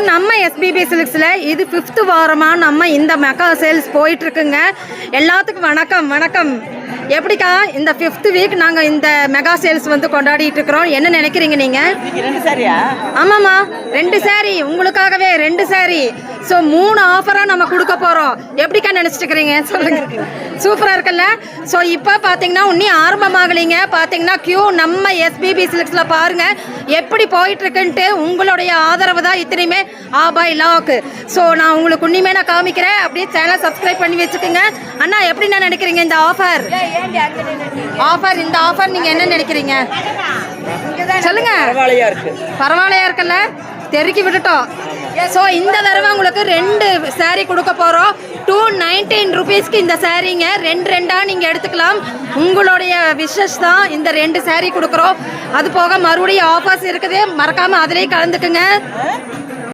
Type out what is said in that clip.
நம்ம எஸ்பிபி சில்க்ஸில் இது 5th வாரமாக நம்ம இந்த மெகா சேல்ஸ் போயிட்டுருக்குங்க. எல்லாத்துக்கும் வணக்கம் வணக்கம். எப்படிக்கா இந்த 5th வீக் நாங்கள் இந்த மெகா சேல்ஸ் வந்து கொண்டாடிட்டு இருக்கிறோம். என்ன நினைக்கிறீங்க நீங்கள்? 2 சாரியா? ஆமாம்மா, 2 சாரி உங்களுக்காகவே 2 சாரி. ஸோ 3 ஆஃபராக நம்ம கொடுக்க போகிறோம். எப்படிக்கா நினச்சிட்டு இருக்கிறீங்க சொல்லுங்க. சூப்பராக இருக்குல்ல? ஸோ இப்போ பார்த்தீங்கன்னா இன்னும் ஆரம்பமாகலைங்க. பார்த்தீங்கன்னா கியூ நம்ம எஸ்பிபி சில்க்ஸில் பாருங்கள் எப்படி போயிட்டுருக்குன்ட்டு. உங்களுடைய ஆதரவு தான் இத்தனையுமே ஆபாய் லாக்கு. ஸோ நான் உங்களுக்கு உன்னிமே நான் காமிக்கிறேன். அப்படியே சேனலை சப்ஸ்கிரைப் பண்ணி வச்சுக்கோங்க. அண்ணா எப்படி நான் நினைக்கிறீங்க இந்த ஆஃபர்? இந்த ஆஃபர் நீங்கள் என்ன நினைக்கிறீங்க சொல்லுங்க. பரவாயில்லையா இருக்குல்ல? தெருக்கி விட்டுட்டோம். ஸோ இந்த தடவை உங்களுக்கு 2 சாரீ கொடுக்க போகிறோம். 219 ருபீஸ்க்கு இந்த சாரீங்க 2 நீங்கள் எடுத்துக்கலாம். உங்களுடைய விஷஸ் தான் இந்த 2 சாரீ கொடுக்குறோம். அது போக மறுபடியும் ஆஃபர்ஸ் இருக்குது, மறக்காமல் அதிலேயே கலந்துக்குங்க.